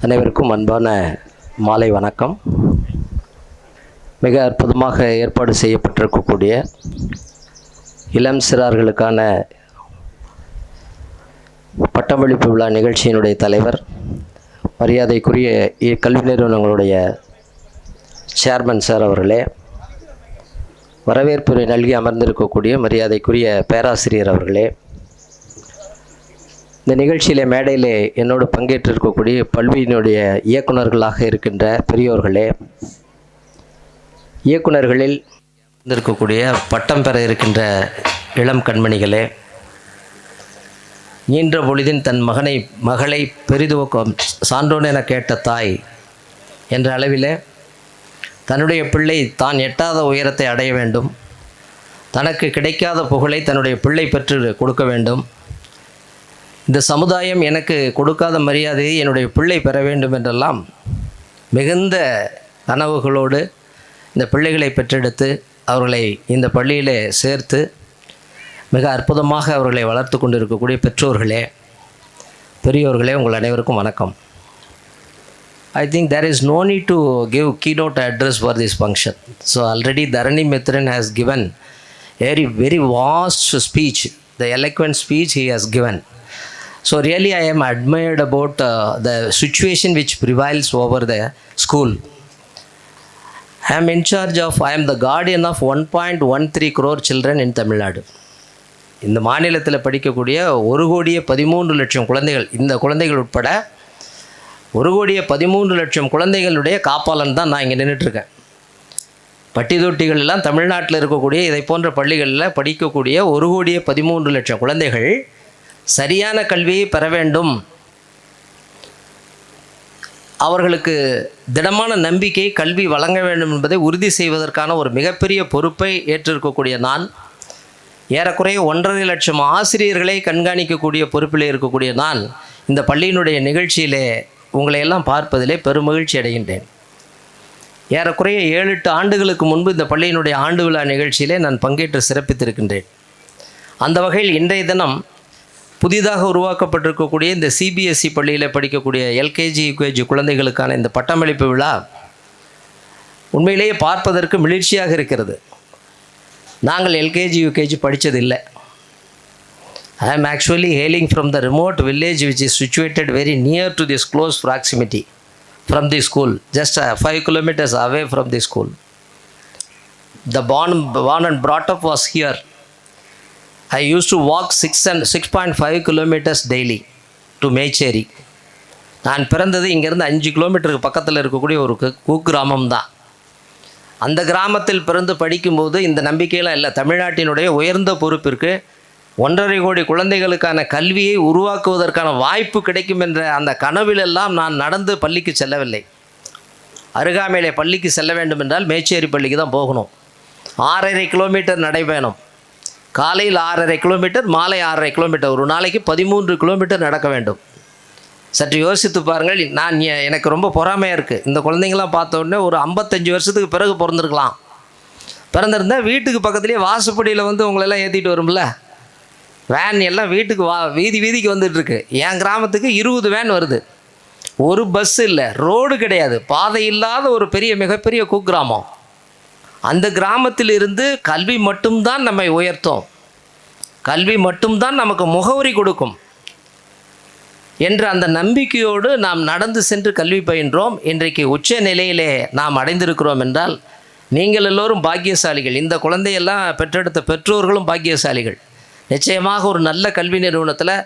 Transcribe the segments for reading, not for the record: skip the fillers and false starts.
அனைவருக்கும் அன்பான மாலை வணக்கம். மிக அற்புதமாக ஏற்பாடு செய்யப்பட்டிருக்கக்கூடிய இளம் சிறார்களுக்கான பட்டமளிப்பு விழா நிகழ்ச்சியினுடைய தலைவர், மரியாதைக்குரிய கல்வி நிறுவனங்களுடைய சேர்மன் சார் அவர்களே, வரவேற்புரை நல்கி அமர்ந்திருக்கக்கூடிய மரியாதைக்குரிய பேராசிரியர் அவர்களே, இந்த நிகழ்ச்சியில் மேடையில் என்னோடு பங்கேற்றிருக்கக்கூடிய பல்வியினுடைய இயக்குநர்களாக இருக்கின்ற பெரியோர்களே, இயக்குநர்களில் இருக்கக்கூடிய பட்டம் பெற இருக்கின்ற இளம் கண்மணிகளே, ஈன்ற பொழுதின் தன் மகளை பெரிதுவக்கம் சான்றோன் என கேட்ட தாய் என்ற அளவில் தன்னுடைய பிள்ளை தான் எட்டாத உயரத்தை அடைய வேண்டும், தனக்கு கிடைக்காத புகழை தன்னுடைய பிள்ளை பெற்று கொடுக்க வேண்டும், இந்த சமுதாயம் எனக்கு கொடுக்காத மரியாதையை என்னுடைய பிள்ளை பெற வேண்டும் என்றெல்லாம் மிகுந்த கனவுகளோடு இந்த பிள்ளைகளை பெற்றெடுத்து அவர்களை இந்த பள்ளியிலே சேர்த்து மிக அற்புதமாக அவர்களை வளர்த்து கொண்டு இருக்கக்கூடிய பெற்றோர்களே, பெரியோர்களே, உங்கள் அனைவருக்கும் வணக்கம். I think there is no need to give keynote address for this function. So already Dharani Mithran has given very vast speech, the eloquent speech he has given. So really I am admired about the situation which prevails over the school. I am in charge of, I am the guardian of 1.13 crore children in Tamil Nadu. இந்த மாநிலத்தில் படிக்கக்கூடிய 1,13,00,000 குழந்தைகள், இந்த குழந்தைகள் உட்பட 1,13,00,000 குழந்தைகளுடைய காப்பாளன் தான் நான் இங்கே நின்றுட்டுருக்கேன். பட்டி தொட்டிகள் எல்லாம் தமிழ்நாட்டில் இருக்கக்கூடிய இதை போன்ற பள்ளிகளில் படிக்கக்கூடிய 1,13,00,000 குழந்தைகள் சரியான கல்வியை பெற வேண்டும், அவர்களுக்கு திடமான நம்பிக்கை கல்வி வழங்க வேண்டும் என்பதை உறுதி செய்வதற்கான ஒரு மிகப்பெரிய பொறுப்பை ஏற்றிருக்கக்கூடிய நான், ஏறக்குறைய 1.5 லட்சம் ஆசிரியர்களை கண்காணிக்கக்கூடிய பொறுப்பில் இருக்கக்கூடிய நான் இந்த பள்ளியினுடைய நிகழ்ச்சியிலே உங்களை எல்லாம் பார்ப்பதிலே பெருமகிழ்ச்சி அடைகின்றேன். ஏறக்குறைய 7-8 ஆண்டுகளுக்கு முன்பு இந்த பள்ளியினுடைய ஆண்டு விழா நிகழ்ச்சியிலே நான் பங்கேற்று சிறப்பித்திருக்கின்றேன். அந்த வகையில் இன்றைய தினம் புதிதாக உருவாக்கப்பட்டிருக்கக்கூடிய இந்த சிபிஎஸ்இ பள்ளியில் படிக்கக்கூடிய எல்கேஜி யூகேஜி குழந்தைகளுக்கான இந்த பட்டமளிப்பு விழா உண்மையிலேயே பார்ப்பதற்கு மிளிர்ச்சியாக இருக்கிறது. நாங்கள் எல்கேஜி யூகேஜி படித்ததில்லை. ஐ ஆம் actually hailing from the remote village which is situated very near to this close proximity from the school, just 5 kilometers away from the school. The born and brought up was here. I used to walk 6.5 kilometers daily to Mecheri. நான் பிறந்தது இங்கேருந்து 5 கிலோமீட்டருக்கு பக்கத்தில் இருக்கக்கூடிய ஒரு குக்கிராமம் தான். அந்த கிராமத்தில் பிறந்து படிக்கும்போது இந்த நம்பிக்கையெல்லாம் இல்லை. தமிழ்நாட்டினுடைய உயர்ந்த பொறுப்பிற்கு 1.5 கோடி குழந்தைகளுக்கான கல்வியை உருவாக்குவதற்கான வாய்ப்பு கிடைக்கும் என்ற அந்த கனவிலெல்லாம் நான் நடந்து பள்ளிக்கு செல்லவில்லை. அருகாமையிலே பள்ளிக்கு செல்ல வேண்டும் என்றால் மேச்சேரி பள்ளிக்கு தான் போகணும். 6.5 கிலோமீட்டர் நடைபயணம், காலையில் 6.5 கிலோமீட்டர், மாலை 6.5 கிலோமீட்டர், ஒரு நாளைக்கு 13 கிலோமீட்டர் நடக்க வேண்டும். சற்று யோசித்து பாருங்கள். எனக்கு ரொம்ப பொறாமையாக இருக்குது. இந்த குழந்தைங்களாம் பார்த்த உடனே ஒரு 55 வருஷத்துக்கு பிறகு பிறந்திருக்கலாம். பிறந்திருந்தால் வீட்டுக்கு பக்கத்துலேயே வாசப்படியில் வந்து உங்களெல்லாம் ஏற்றிட்டு வரும்ல, வேன் எல்லாம் வீட்டுக்கு வீதிக்கு வந்துட்டுருக்கு. என் கிராமத்துக்கு 20 வேன் வருது. ஒரு பஸ் இல்லை, ரோடு கிடையாது, பாதை இல்லாத ஒரு மிகப்பெரிய குக்கிராமம். அந்த கிராமத்தில் இருந்து கல்வி மட்டும்தான் நம்மை உயர்த்தும், கல்வி மட்டும்தான் நமக்கு முகவரி கொடுக்கும் என்ற அந்த நம்பிக்கையோடு நாம் நடந்து சென்று கல்வி பயின்றோம். இன்றைக்கு உச்ச நிலையிலே நாம் அடைந்திருக்கிறோம் என்றால் நீங்கள் எல்லோரும் பாக்கியசாலிகள். இந்த குழந்தையெல்லாம் பெற்றெடுத்த பெற்றோர்களும் பாக்கியசாலிகள். நிச்சயமாக ஒரு நல்ல கல்வி நிறுவனத்தில்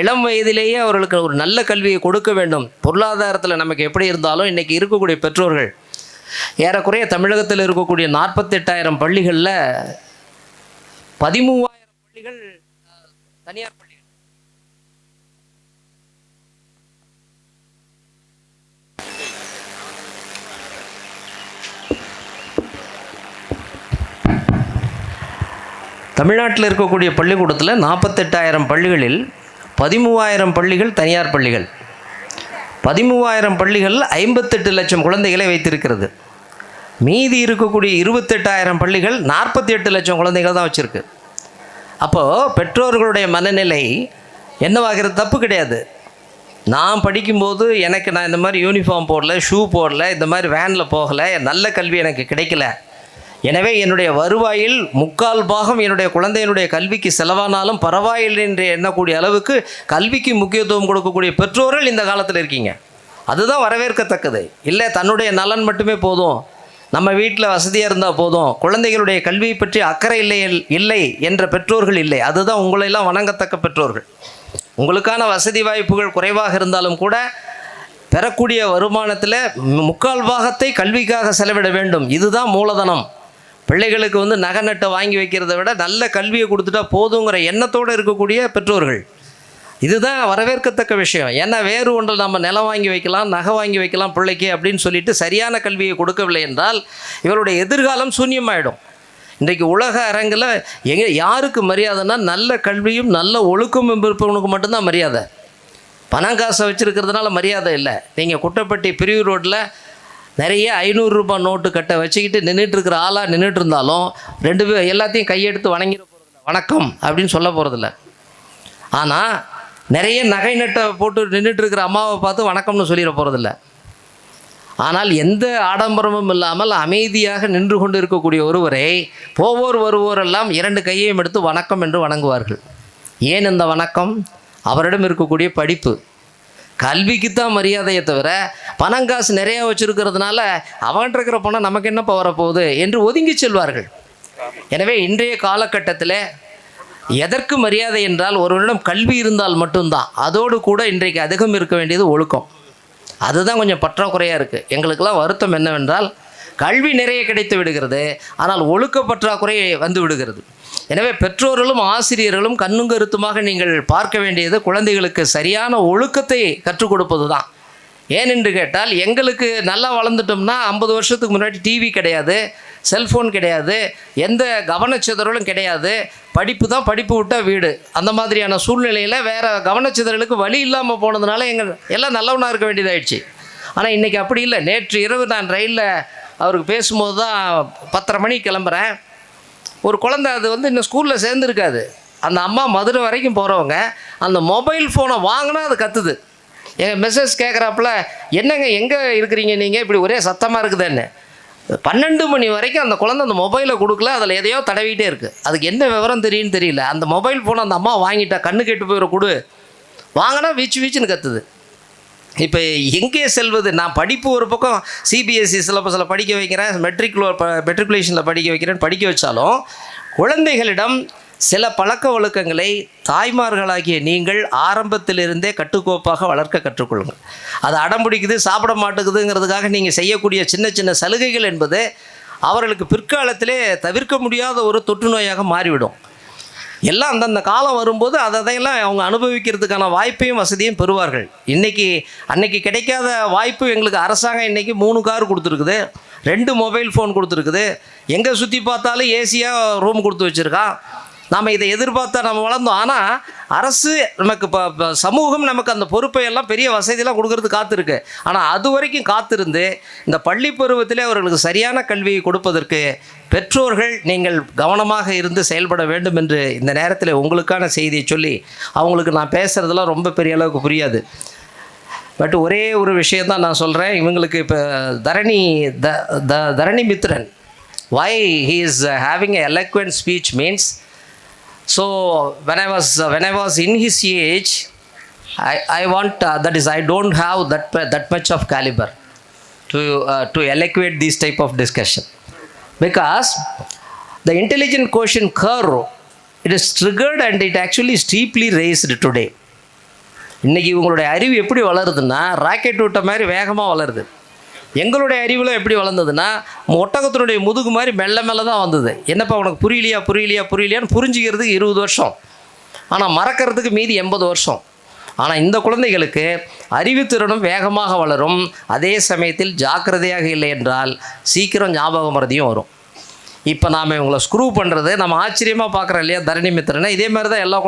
இளம் வயதிலேயே அவர்களுக்கு ஒரு நல்ல கல்வியை கொடுக்க வேண்டும். பொருளாதாரத்தில் நமக்கு எப்படி இருந்தாலும் இன்றைக்கி இருக்கக்கூடிய பெற்றோர்கள் ஏறக்குறைய தமிழகத்தில் இருக்கக்கூடிய 48,000 பள்ளிகளில் 13,000 பள்ளிகள் தனியார் பள்ளிகள். தமிழ்நாட்டில் இருக்கக்கூடிய பள்ளிக்கூடத்தில் 48,000 பள்ளிகளில் 13,000 பள்ளிகள் தனியார் பள்ளிகள். 13,000 பள்ளிகளில் 58 லட்சம் குழந்தைகளை வைத்திருக்கிறது. மீதி இருக்கக்கூடிய 28,000 பள்ளிகள் 48 லட்சம் குழந்தைகள் தான் வச்சுருக்கு. அப்போது பெற்றோர்களுடைய மனநிலை என்னவாகிறது? தப்பு கிடையாது. நான் படிக்கும்போது நான் இந்த மாதிரி யூனிஃபார்ம் போடல, ஷூ போடல, இந்த மாதிரி வேனில் போகலை, நல்ல கல்வி எனக்கு கிடைக்கல. எனவே என்னுடைய வருவாயில் 3/4 என்னுடைய குழந்தையினுடைய கல்விக்கு செலவானாலும் பரவாயில்லை என்று எண்ணக்கூடிய அளவுக்கு கல்விக்கு முக்கியத்துவம் கொடுக்கக்கூடிய பெற்றோர்கள் இந்த காலத்தில் இருக்கீங்க. அதுதான் வரவேற்கத்தக்கது. இல்லை தன்னுடைய நலன் மட்டுமே போதும், நம்ம வீட்டில் வசதியாக இருந்தால் போதும், குழந்தைகளுடைய கல்வியை பற்றி அக்கறை இல்லை என்ற பெற்றோர்கள் இல்லை. அதுதான் உங்களெல்லாம் வணங்கத்தக்க பெற்றோர்கள். உங்களுக்கான வசதி வாய்ப்புகள் குறைவாக இருந்தாலும் கூட பெறக்கூடிய வருமானத்தில் 3/4 கல்விக்காக செலவிட வேண்டும். இதுதான் மூலதனம். பிள்ளைகளுக்கு நகை நட்டை வாங்கி வைக்கிறத விட நல்ல கல்வியை கொடுத்துட்டா போதுங்கிற எண்ணத்தோடு இருக்கக்கூடிய பெற்றோர்கள். இதுதான் வரவேற்கத்தக்க விஷயம். ஏன்னா வேறு ஒன்றில் நம்ம நிலம் வாங்கி வைக்கலாம், நகை வாங்கி வைக்கலாம் பிள்ளைக்கு அப்படின்னு சொல்லிட்டு சரியான கல்வியை கொடுக்கவில்லை என்றால் இவருடைய எதிர்காலம் சூன்யமாயிடும். இன்றைக்கு உலக அரங்கில் யாருக்கு மரியாதைன்னா நல்ல கல்வியும் நல்ல ஒழுக்கமும் இருப்பவனுக்கு மட்டும்தான் மரியாதை. பணம் காசை வச்சுருக்கிறதுனால மரியாதை இல்லை. நீங்கள் குட்டப்பட்டி பிரிவு ரோட்டில் நிறைய 500 ரூபாய் நோட்டு கட்டை வச்சுக்கிட்டு நின்றுட்டுருக்கிற ஆளாக நின்றுட்டு இருந்தாலும் 2 பேர் எல்லாத்தையும் கையெடுத்து வணங்கிட போகிறதில்ல, வணக்கம் அப்படின்னு சொல்ல போகிறதில்ல. ஆனால் நிறைய நகை நட்டை போட்டு நின்றுட்டுருக்கிற அம்மாவை பார்த்து வணக்கம்னு சொல்லிட போகிறதில்ல. ஆனால் எந்த ஆடம்பரமும் இல்லாமல் அமைதியாக நின்று கொண்டு இருக்கக்கூடிய ஒருவரை போவோர் வருவோரெல்லாம் 2 கையையும் எடுத்து வணக்கம் என்று வணங்குவார்கள். ஏன் இந்த வணக்கம்? அவரிடம் இருக்கக்கூடிய படிப்பு. கல்விக்குத்தான் மரியாதையை தவிர பணம் காசு நிறையா வச்சுருக்கிறதுனால அவன்கிட்ட இருக்கிற பணம் நமக்கு என்னப்போ வரப்போகுது என்று ஒதுங்கி செல்வார்கள். எனவே இன்றைய காலகட்டத்தில் எதற்கு மரியாதை என்றால் ஒருவரிடம் கல்வி இருந்தால் மட்டும்தான். அதோடு கூட இன்றைக்கு அதிகம் இருக்க வேண்டியது ஒழுக்கம். அதுதான் கொஞ்சம் பற்றாக்குறையாக இருக்குது. எங்களுக்கெல்லாம் வருத்தம் என்னவென்றால் கல்வி நிறைய கிடைத்து விடுகிறது, ஆனால் ஒழுக்க பற்றாக்குறை வந்து விடுகிறது. எனவே பெற்றோர்களும் ஆசிரியர்களும் கண்ணும் கருத்துமாக நீங்கள் பார்க்க வேண்டியது குழந்தைகளுக்கு சரியான ஒழுக்கத்தை கற்றுக் கொடுப்பது தான். ஏனென்று கேட்டால் எங்களுக்கு நல்லா வளர்ந்துட்டோம்னா 50 வருஷத்துக்கு முன்னாடி டிவி கிடையாது, செல்ஃபோன் கிடையாது, எந்த கவனச்சிதறலும் கிடையாது, படிப்பு தான், படிப்பு விட்டால் வீடு, அந்த மாதிரியான சூழ்நிலையில் வேறு கவனச்சிதறலுக்கு வழி இல்லாமல் போனதுனால எல்லாம் நல்லவனாக இருக்க வேண்டியதாகிடுச்சு. ஆனால் இன்றைக்கி அப்படி இல்லை. நேற்று இரவு நான் ரயிலில் அவருக்கு பேசும்போது தான் 10:30 மணிக்கு கிளம்புறேன். ஒரு குழந்தை அது இன்னும் ஸ்கூலில் சேர்ந்துருக்காது. அந்த அம்மா மதுரை வரைக்கும் போகிறவங்க அந்த மொபைல் ஃபோனை வாங்கினா அது கத்துது. எங்கள் மெசேஜ் கேட்குறாப்புல, என்னங்க எங்கே இருக்கிறீங்க நீங்கள், இப்படி ஒரே சத்தமாக இருக்குதுன்னு. 12 மணி வரைக்கும் அந்த குழந்தை அந்த மொபைலை கொடுக்கல, அதில் எதையோ தடவிட்டே இருக்குது. அதுக்கு என்ன விவரம் தெரியும்னு தெரியல. அந்த மொபைல் ஃபோனை அந்த அம்மா வாங்கிட்டா, கண்ணு கெட்டு போயிட கொடு, வாங்கினா வீச்சுன்னு கத்துது. இப்போ எங்கே செல்வது? நான் படிப்பு ஒரு பக்கம் சிபிஎஸ்சி சிலபஸில் படிக்க வைக்கிறேன், மெட்ரிகுலேஷனில் படிக்க வச்சாலும் குழந்தைகளிடம் சில பழக்க வழக்கங்களை தாய்மார்களாகிய நீங்கள் ஆரம்பத்திலிருந்தே கட்டுக்கோப்பாக வளர்க்க கற்றுக்கொள்ளுங்கள். அது அடம்பிடிக்குது, சாப்பிட மாட்டேங்குதுங்கிறதுக்காக நீங்கள் செய்யக்கூடிய சின்ன சின்ன சலுகைகள் என்பது அவர்களுக்கு பிற்காலத்திலே தவிர்க்க முடியாத ஒரு தொற்று நோயாக மாறிவிடும். எல்லாம் அந்தந்த காலம் வரும்போது அதையெல்லாம் அவங்க அனுபவிக்கிறதுக்கான வாய்ப்பையும் வசதியும் பெறுவார்கள். அன்னைக்கு கிடைக்காத வாய்ப்பு எங்களுக்கு அரசாங்கம் இன்றைக்கி 3 கார் கொடுத்துருக்குது, 2 மொபைல் ஃபோன் கொடுத்துருக்குது, எங்கே சுற்றி பார்த்தாலும் ஏசியாக ரூம் கொடுத்து வச்சுருக்கான். நாம் இதை எதிர்பார்த்தா நம்ம வளர்ந்தோம். ஆனால் அரசு நமக்கு இப்போ சமூகம் நமக்கு அந்த பொறுப்பை எல்லாம் பெரிய வசதியெல்லாம் கொடுக்கறது காத்திருக்கு. ஆனால் அது வரைக்கும் காத்திருந்து இந்த பள்ளி பருவத்திலே அவர்களுக்கு சரியான கல்வியை கொடுப்பதற்கு பெற்றோர்கள் நீங்கள் கவனமாக இருந்து செயல்பட வேண்டும் என்று இந்த நேரத்தில் உங்களுக்கான செய்தியை சொல்லி, அவங்களுக்கு நான் பேசுகிறதெல்லாம் ரொம்ப பெரிய அளவுக்கு புரியாது, பட் ஒரே ஒரு விஷயந்தான் நான் சொல்கிறேன். இவங்களுக்கு இப்போ தரணி Mithran, why he is having an eloquent speech means, so when I was in his age, I want that is I don't have that much of caliber to eloquate this type of discussion, because the intelligent quotient curve, it is triggered and it actually steeply raised today. இன்றைக்கி இவங்களுடைய அறிவு எப்படி வளருதுன்னா rocket விட்ட மாதிரி வேகமாக வளருது. எங்களுடைய அறிவில் எப்படி வளர்ந்ததுன்னா ஒட்டகத்தினுடைய முதுகு மாதிரி மெல்ல மெல்ல தான் வந்தது. என்னப்பா உனக்கு புரியலையான்னு புரிஞ்சிக்கிறதுக்கு 20 வருஷம், ஆனால் மறக்கிறதுக்கு மீதி 80 வருஷம். ஆனால் இந்த குழந்தைகளுக்கு அறிவுத்திறனும் வேகமாக வளரும், அதே சமயத்தில் ஜாக்கிரதையாக இல்லை என்றால் சீக்கிரம் ஞாபக மறதியும் வரும். இப்போ நாம் இவங்களை ஸ்க்ரூ பண்ணுறது நம்ம ஆச்சரியமாக பார்க்குறோம் இல்லையா? தரணி மித்திரனை இதே மாதிரி தான் எல்லா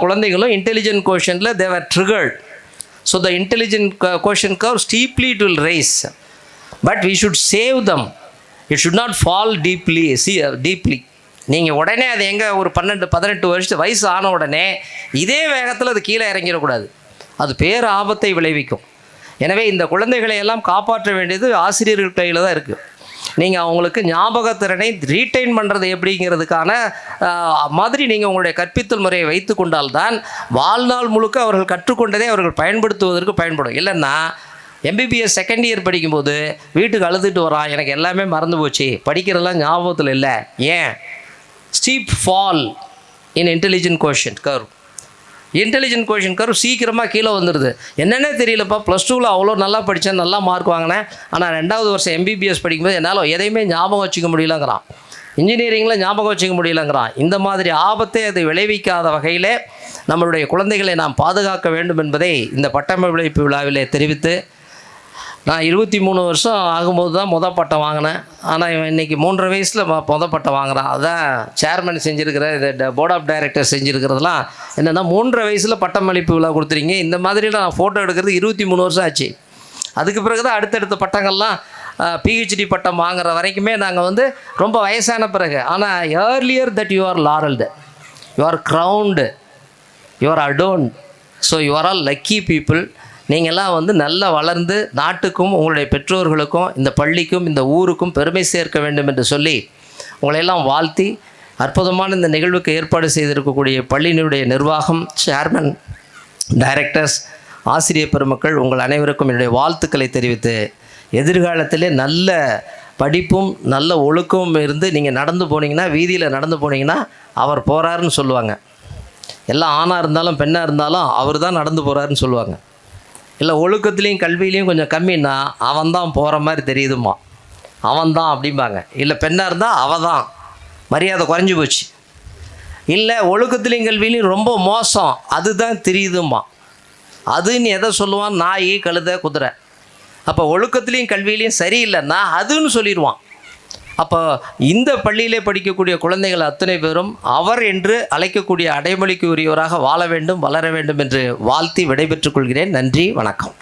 குழந்தைகளும் intelligent கோஷனில் they were triggered. So the intelligent quotient curve steeply it will rise, but we should save them. It should not fall deeply. நீங்கள் உடனே அது ஒரு 12-18 வயசு ஆன உடனே இதே வேகத்தில் அது கீழே இறங்கிடக்கூடாது. அது பேர் ஆபத்தை விளைவிக்கும். எனவே இந்த குழந்தைகளை எல்லாம் காப்பாற்ற வேண்டியது ஆசிரியர்கள் கையில் தான் இருக்குது. நீங்கள் அவங்களுக்கு ஞாபகத்திறனை ரீட்டைன் பண்ணுறது எப்படிங்கிறதுக்கான மாதிரி நீங்கள் உங்களுடைய கற்பித்தல் முறையை வைத்து கொண்டால்தான் வாழ்நாள் முழுக்க அவர்கள் கற்றுக்கொண்டதை அவர்கள் பயன்படுத்துவதற்கு பயன்படும். இல்லைன்னா எம்பிபிஎஸ் செகண்ட் இயர் படிக்கும்போது வீட்டுக்கு அழுதுட்டு வரான், எனக்கு எல்லாமே மறந்து போச்சு, படிக்கிறதெல்லாம் ஞாபகத்தில் இல்லை. ஏன்? Steep fall in intelligent quotient curve. Intelligent quotient curve சீக்கிரமாக கீழே வந்துடுது. என்னென்ன தெரியலப்பா, ப்ளஸ் டூவில் அவ்வளோ நல்லா படித்தேன், நல்லா மார்க் வாங்கினேன், ஆனால் 2வது வருஷம் எம்பிபிஎஸ் படிக்கும்போது என்னால் எதையுமே ஞாபகம் வச்சுக்க முடியலங்கிறான், இன்ஜினியரிங்கில் ஞாபகம் வச்சுக்க முடியலங்கிறான். இந்த மாதிரி ஆபத்தை அது விளைவிக்காத வகையில் நம்மளுடைய குழந்தைகளை நாம் பாதுகாக்க வேண்டும் என்பதை இந்த பட்டமளிப்பு விழாவிலே தெரிவித்து, நான் 23 வருஷம் ஆகும்போது தான் பட்டம் வாங்கினேன். ஆனால் இவன் இன்றைக்கி 3.5 வயசில் பட்டம் வாங்குறான். அதுதான் சேர்மன் செஞ்சுருக்கிற இது போர்ட் ஆஃப் டைரக்டர் செஞ்சுருக்கிறதுலாம் என்னென்னா 3.5 வயசில் பட்டமளிப்பு விழா கொடுத்துறீங்க. இந்த மாதிரிலாம் நான் ஃபோட்டோ எடுக்கிறது 23 வருஷம் ஆச்சு. அதுக்கு பிறகு தான் அடுத்தடுத்த பட்டங்கள்லாம் பிஹெச்டி பட்டம் வாங்குற வரைக்குமே நாங்கள் ரொம்ப வயசான பிறகு. ஆனால் earlier that you are laurelled, you are crowned, you are adorned. So you are all lucky people. நீங்கள்லாம் நல்லா வளர்ந்து நாட்டுக்கும் உங்களுடைய பெற்றோர்களுக்கும் இந்த பள்ளிக்கும் இந்த ஊருக்கும் பெருமை சேர்க்க வேண்டும் என்று சொல்லி உங்களையெல்லாம் வாழ்த்தி, அற்புதமான இந்த நிகழ்வுக்கு ஏற்பாடு செய்திருக்கக்கூடிய பள்ளியினுடைய நிர்வாகம், சேர்மன், டைரக்டர்ஸ், ஆசிரியர் பெருமக்கள் உங்கள் அனைவருக்கும் என்னுடைய வாழ்த்துக்களை தெரிவித்து, எதிர்காலத்திலே நல்ல படிப்பும் நல்ல ஒழுக்கமும் இருந்து நீங்கள் நடந்து போனீங்கன்னா, வீதியில் நடந்து போனீங்கன்னா அவர் போகிறாருன்னு சொல்லுவாங்க. எல்லாம் ஆணாக இருந்தாலும் பெண்ணாக இருந்தாலும் அவர் தான் நடந்து போகிறாருன்னு சொல்லுவாங்க. இல்லை ஒழுக்கத்துலேயும் கல்வியிலையும் கொஞ்சம் கம்மின்னா அவன் தான் போகிற மாதிரி தெரியுதுமா, அவன் தான் அப்படிம்பாங்க. இல்லை பெண்ணாக இருந்தால் அவள் தான், மரியாதை குறைஞ்சி போச்சு. இல்லை ஒழுக்கத்துலேயும் கல்வியிலையும் ரொம்ப மோசம், அதுதான் தெரியுதுமா. அதுன்னு எதை சொல்லுவான்? நாய், கழுதை, குதிரை. அப்போ ஒழுக்கத்துலேயும் கல்வியிலையும் சரியில்லைன்னா அதுன்னு சொல்லிடுவான். அப்போ இந்த பள்ளியிலே படிக்கக்கூடிய குழந்தைகள் அத்தனை பேரும் அவர் என்று அழைக்கக்கூடிய அடைமொழிக்கு உரியவராக வாழ வேண்டும், வளர வேண்டும் என்று வாழ்த்தி விடைபெற்றுக் கொள்கிறேன். நன்றி, வணக்கம்.